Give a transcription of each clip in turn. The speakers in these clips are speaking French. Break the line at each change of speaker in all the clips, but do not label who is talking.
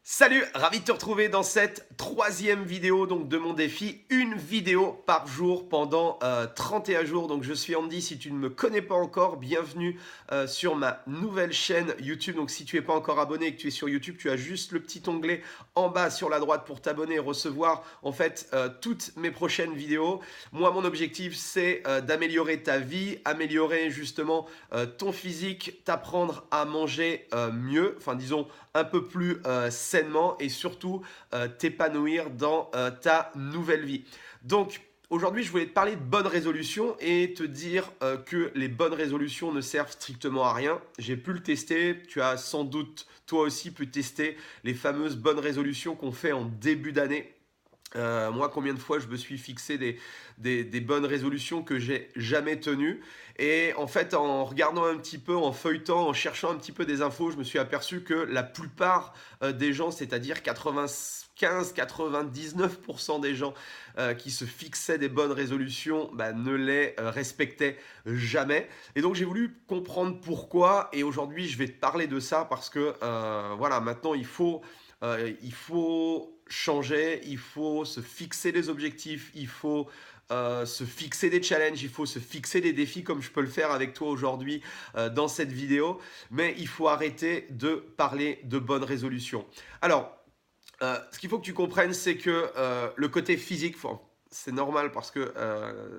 Salut, ravi de te retrouver dans cette troisième vidéo donc de mon défi, une vidéo par jour pendant 31 jours. Donc je suis Andy, si tu ne me connais pas encore, bienvenue sur ma nouvelle chaîne YouTube. Donc si tu n'es pas encore abonné et que tu es sur YouTube, tu as juste le petit onglet en bas sur la droite pour t'abonner et recevoir en fait toutes mes prochaines vidéos. Moi mon objectif c'est d'améliorer ta vie, améliorer justement ton physique, t'apprendre à manger mieux, enfin disons un peu plus sainement et surtout t'épanouir dans ta nouvelle vie. Donc aujourd'hui, je voulais te parler de bonnes résolutions et te dire que les bonnes résolutions ne servent strictement à rien. J'ai pu le tester, tu as sans doute toi aussi pu tester les fameuses bonnes résolutions qu'on fait en début d'année. Moi, combien de fois je me suis fixé des bonnes résolutions que j'ai jamais tenues. Et en fait, en regardant un petit peu, en feuilletant, en cherchant un petit peu des infos, je me suis aperçu que la plupart des gens, c'est-à-dire 95-99% des gens qui se fixaient des bonnes résolutions, bah, ne les respectaient jamais. Et donc, j'ai voulu comprendre pourquoi. Et aujourd'hui, je vais te parler de ça parce que, voilà, maintenant, il faut changer, il faut se fixer des objectifs, il faut se fixer des challenges, il faut se fixer des défis comme je peux le faire avec toi aujourd'hui dans cette vidéo, mais il faut arrêter de parler de bonnes résolutions. Alors, ce qu'il faut que tu comprennes, c'est que le côté physique, c'est normal parce que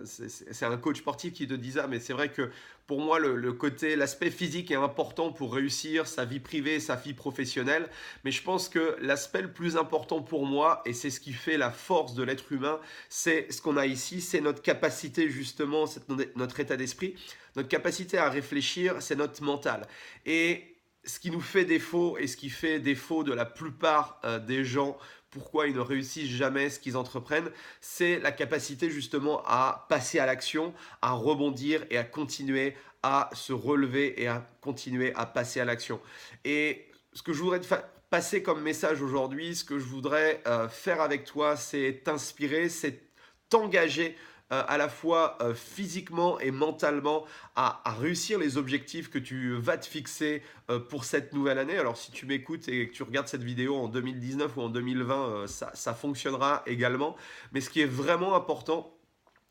c'est un coach sportif qui te dit ça, mais c'est vrai que pour moi, l'aspect physique est important pour réussir sa vie privée, sa vie professionnelle. Mais je pense que l'aspect le plus important pour moi, et c'est ce qui fait la force de l'être humain, c'est ce qu'on a ici, c'est notre capacité justement, c'est notre état d'esprit, notre capacité à réfléchir, c'est notre mental. Et ce qui nous fait défaut et ce qui fait défaut de la plupart des gens, pourquoi ils ne réussissent jamais ce qu'ils entreprennent, c'est la capacité justement à passer à l'action, à rebondir et à continuer à se relever et à continuer à passer à l'action. Et ce que je voudrais te passer comme message aujourd'hui, ce que je voudrais faire avec toi, c'est t'inspirer, c'est t'engager à la fois physiquement et mentalement à réussir les objectifs que tu vas te fixer pour cette nouvelle année. Alors si tu m'écoutes et que tu regardes cette vidéo en 2019 ou en 2020, ça fonctionnera également. Mais ce qui est vraiment important,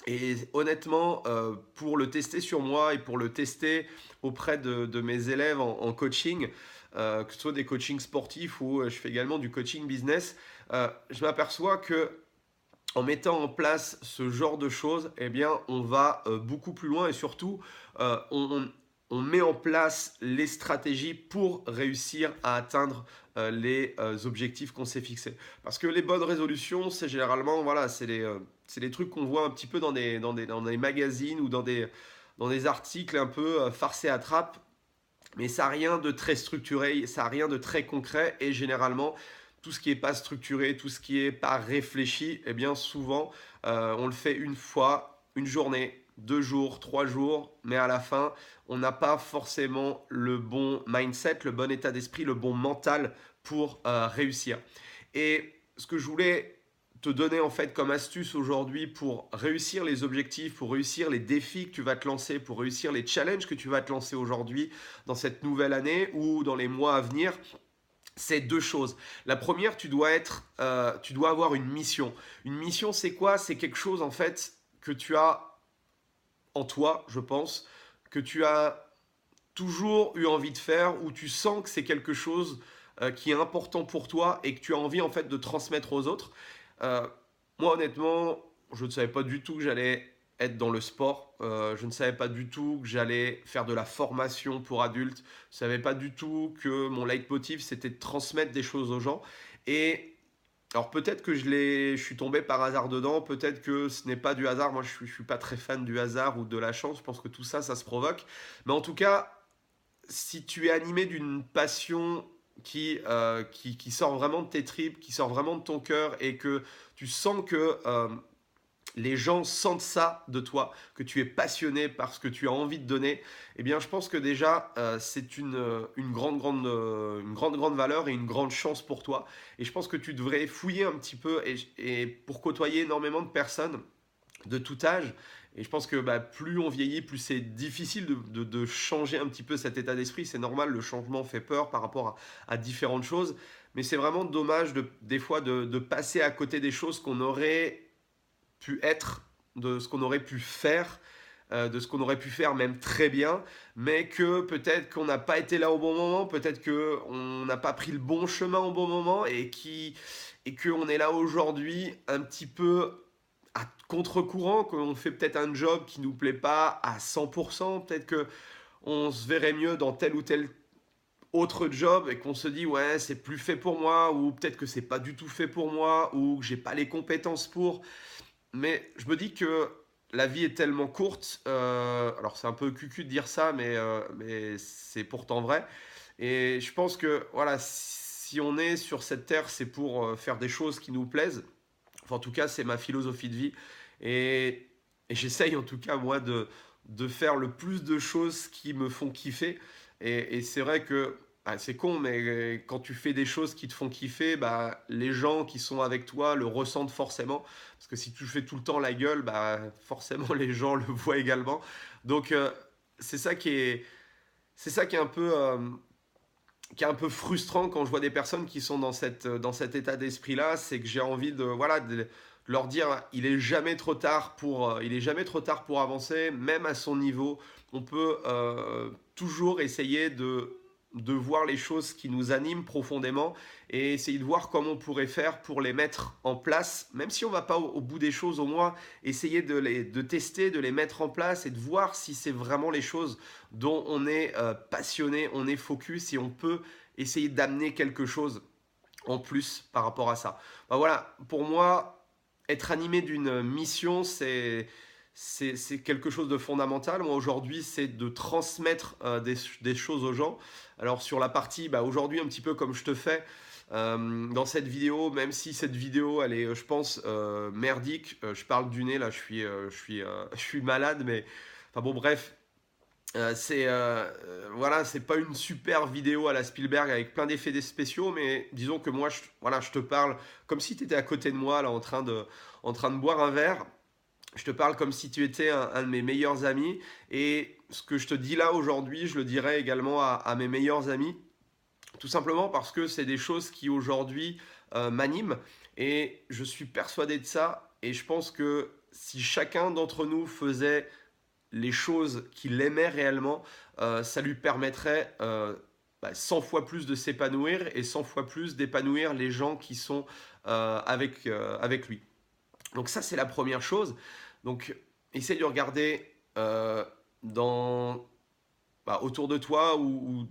et honnêtement, pour le tester sur moi et pour le tester auprès de mes élèves en coaching, que ce soit des coachings sportifs ou je fais également du coaching business, je m'aperçois que en mettant en place ce genre de choses, eh bien, on va beaucoup plus loin et surtout, on met en place les stratégies pour réussir à atteindre les objectifs qu'on s'est fixés. Parce que les bonnes résolutions, c'est généralement, voilà, c'est les trucs qu'on voit un petit peu dans des magazines ou dans des articles un peu farcés à trappe, mais ça n'a rien de très structuré, ça n'a rien de très concret et généralement, tout ce qui n'est pas structuré, tout ce qui n'est pas réfléchi, eh bien souvent, on le fait une fois, une journée, 2 jours, 3 jours, mais à la fin, on n'a pas forcément le bon mindset, le bon état d'esprit, le bon mental pour réussir. Et ce que je voulais te donner en fait comme astuce aujourd'hui pour réussir les objectifs, pour réussir les défis que tu vas te lancer, pour réussir les challenges que tu vas te lancer aujourd'hui dans cette nouvelle année ou dans les mois à venir, c'est deux choses. La première, tu dois avoir une mission. Une mission, c'est quoi? C'est quelque chose en fait que tu as en toi, je pense, que tu as toujours eu envie de faire, où tu sens que c'est quelque chose qui est important pour toi et que tu as envie en fait de transmettre aux autres. Euh, Moi honnêtement, je ne savais pas du tout que j'allais être dans le sport. Je ne savais pas du tout que j'allais faire de la formation pour adultes. Je ne savais pas du tout que mon leitmotiv c'était de transmettre des choses aux gens. Et alors peut-être que je suis tombé par hasard dedans, peut-être que ce n'est pas du hasard. Moi, je suis pas très fan du hasard ou de la chance. Je pense que tout ça, ça se provoque. Mais en tout cas, si tu es animé d'une passion qui sort vraiment de tes tripes, qui sort vraiment de ton cœur et que tu sens que les gens sentent ça de toi, que tu es passionné par ce que tu as envie de donner, eh bien je pense que déjà c'est une grande valeur et une grande chance pour toi. Et je pense que tu devrais fouiller un petit peu et pour côtoyer énormément de personnes de tout âge, Et je pense que plus on vieillit, plus c'est difficile de changer un petit peu cet état d'esprit. C'est normal, le changement fait peur par rapport à différentes choses. Mais c'est vraiment dommage des fois de passer à côté des choses qu'on aurait pu être, de ce qu'on aurait pu faire, de ce qu'on aurait pu faire même très bien, mais que peut-être qu'on n'a pas été là au bon moment, peut-être qu'on n'a pas pris le bon chemin au bon moment et qu'on est là aujourd'hui un petit peu à contre-courant, qu'on fait peut-être un job qui ne nous plaît pas à 100%, peut-être qu'on se verrait mieux dans tel ou tel autre job et qu'on se dit ouais c'est plus fait pour moi ou peut-être que c'est pas du tout fait pour moi ou que j'ai pas les compétences pour. Mais je me dis que la vie est tellement courte, alors c'est un peu cucu de dire ça, mais c'est pourtant vrai. Et je pense que voilà, si on est sur cette terre, c'est pour faire des choses qui nous plaisent. Enfin, en tout cas, c'est ma philosophie de vie. Et, et j'essaye en tout cas, moi, de faire le plus de choses qui me font kiffer. Et c'est vrai que c'est con, mais quand tu fais des choses qui te font kiffer, les gens qui sont avec toi le ressentent forcément. Parce que si tu fais tout le temps la gueule, forcément les gens le voient également. Donc c'est ça qui est, c'est ça qui est un peu frustrant quand je vois des personnes qui sont dans cet état d'esprit-là, c'est que j'ai envie voilà, de leur dire il est jamais trop tard pour avancer, même à son niveau. On peut toujours essayer de voir les choses qui nous animent profondément et essayer de voir comment on pourrait faire pour les mettre en place, même si on ne va pas au bout des choses, au moins essayer de tester, de les mettre en place et de voir si c'est vraiment les choses dont on est passionné, on est focus et on peut essayer d'amener quelque chose en plus par rapport à ça. Voilà, pour moi, être animé d'une mission, c'est quelque chose de fondamental. Moi, aujourd'hui, c'est de transmettre des choses aux gens. Alors, sur la partie, aujourd'hui, un petit peu comme je te fais dans cette vidéo, même si cette vidéo, elle est, je pense, merdique. Je parle du nez, là, je suis malade, mais... Enfin bon, bref, voilà, c'est pas une super vidéo à la Spielberg avec plein d'effets spéciaux, mais disons que moi, voilà, je te parle comme si tu étais à côté de moi, là, en train de boire un verre. Je te parle comme si tu étais un de mes meilleurs amis. Et ce que je te dis là aujourd'hui, je le dirais également à mes meilleurs amis. Tout simplement parce que c'est des choses qui aujourd'hui m'animent. Et je suis persuadé de ça. Et je pense que si chacun d'entre nous faisait les choses qu'il aimait réellement, ça lui permettrait 100 fois plus de s'épanouir et 100 fois plus d'épanouir les gens qui sont avec lui. Donc ça, c'est la première chose. Donc, essaye de regarder dans, autour de toi ou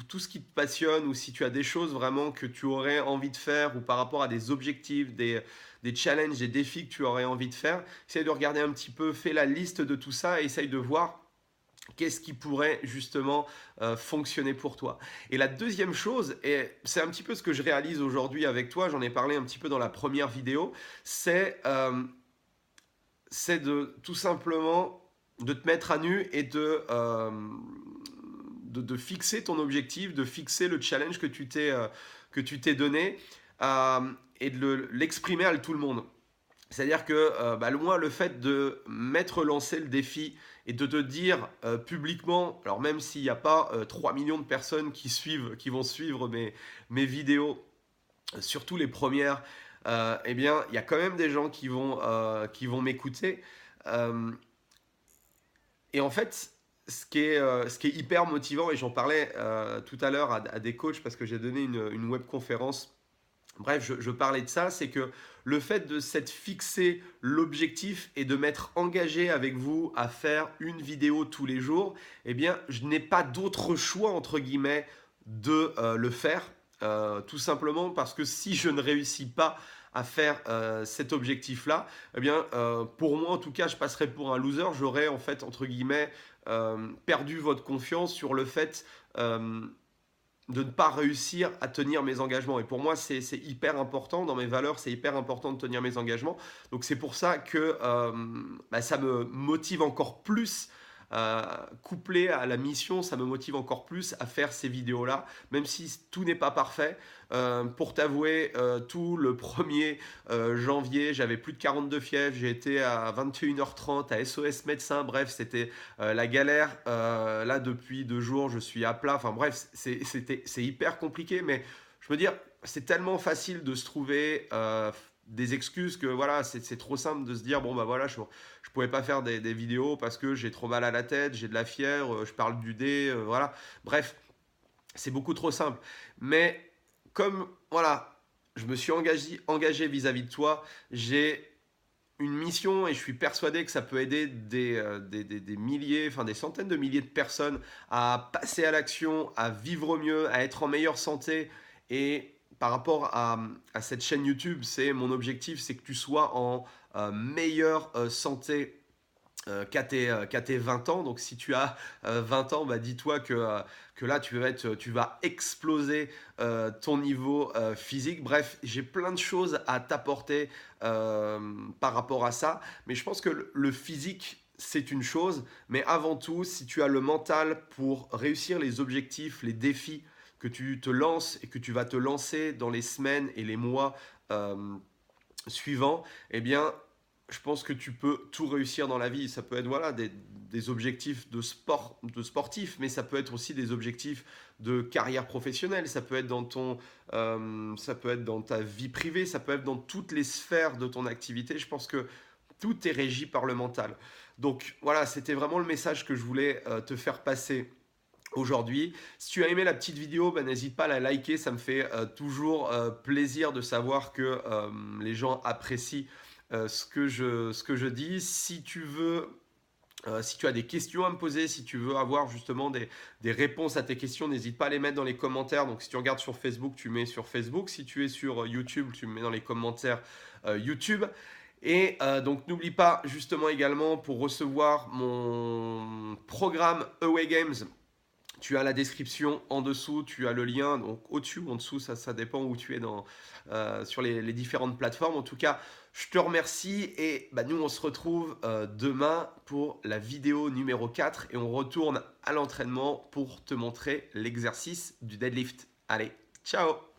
tout ce qui te passionne ou si tu as des choses vraiment que tu aurais envie de faire ou par rapport à des objectifs, des challenges, des défis que tu aurais envie de faire. Essaye de regarder un petit peu, fais la liste de tout ça et essaye de voir qu'est-ce qui pourrait justement fonctionner pour toi. Et la deuxième chose, et c'est un petit peu ce que je réalise aujourd'hui avec toi, j'en ai parlé un petit peu dans la première vidéo, c'est de tout simplement de te mettre à nu et de fixer ton objectif, de fixer le challenge que tu t'es donné et de l'exprimer à tout le monde. C'est-à-dire que moi, le fait de m'être lancé le défi et de te dire publiquement, alors même s'il n'y a pas 3 millions de personnes qui vont suivre mes vidéos, surtout les premières, eh bien, il y a quand même des gens qui vont m'écouter. Euh, et en fait, ce qui est hyper motivant, et j'en parlais tout à l'heure à des coachs parce que j'ai donné une webconférence. Bref, je parlais de ça, c'est que le fait de s'être fixé l'objectif et de m'être engagé avec vous à faire une vidéo tous les jours, eh bien, je n'ai pas d'autre choix, entre guillemets, de le faire. Tout simplement parce que si je ne réussis pas à faire cet objectif-là, eh bien, pour moi, en tout cas, je passerai pour un loser. J'aurais, en fait, entre guillemets, perdu votre confiance sur le fait de ne pas réussir à tenir mes engagements. Et pour moi, c'est hyper important. Dans mes valeurs, c'est hyper important de tenir mes engagements. Donc, c'est pour ça que ça me motive encore plus couplé à la mission, ça me motive encore plus à faire ces vidéos-là, même si tout n'est pas parfait. Pour t'avouer, tout le 1er janvier, j'avais plus de 42 fièvres, j'ai été à 21h30 à SOS médecin, bref, c'était la galère. Là, depuis 2 jours, je suis à plat, enfin bref, c'est hyper compliqué, mais je veux dire, c'est tellement facile de se trouver des excuses que voilà, c'est trop simple de se dire, bon bah voilà, je pouvais pas faire des vidéos parce que j'ai trop mal à la tête, j'ai de la fièvre, je parle du dé, voilà. Bref, c'est beaucoup trop simple. Mais comme, voilà, je me suis engagé vis-à-vis de toi, j'ai une mission et je suis persuadé que ça peut aider des milliers, enfin des centaines de milliers de personnes à passer à l'action, à vivre mieux, à être en meilleure santé. Et par rapport à cette chaîne YouTube, c'est mon objectif, c'est que tu sois en meilleure santé qu'à tes 20 ans. Donc si tu as 20 ans, bah, dis-toi que là, tu vas exploser ton niveau physique. Bref, j'ai plein de choses à t'apporter par rapport à ça. Mais je pense que le physique, c'est une chose. Mais avant tout, si tu as le mental pour réussir les objectifs, les défis que tu te lances et que tu vas te lancer dans les semaines et les mois suivants, eh bien, je pense que tu peux tout réussir dans la vie. Ça peut être voilà, des objectifs de sport, de sportif, mais ça peut être aussi des objectifs de carrière professionnelle. Ça peut être dans ta vie privée, ça peut être dans toutes les sphères de ton activité. Je pense que tout est régi par le mental. Donc voilà, c'était vraiment le message que je voulais te faire passer aujourd'hui. Si tu as aimé la petite vidéo, bah, n'hésite pas à la liker, ça me fait toujours plaisir de savoir que les gens apprécient ce que je dis. Si tu veux, si tu as des questions à me poser, si tu veux avoir justement des réponses à tes questions, n'hésite pas à les mettre dans les commentaires. Donc si tu regardes sur Facebook, tu mets sur Facebook. Si tu es sur YouTube, tu me mets dans les commentaires YouTube. Et donc n'oublie pas justement également pour recevoir mon programme Away Games, tu as la description en dessous, tu as le lien, donc au-dessus ou en dessous, ça dépend où tu es sur les différentes plateformes. En tout cas, je te remercie et bah, nous, on se retrouve demain pour la vidéo numéro 4 et on retourne à l'entraînement pour te montrer l'exercice du deadlift. Allez, ciao!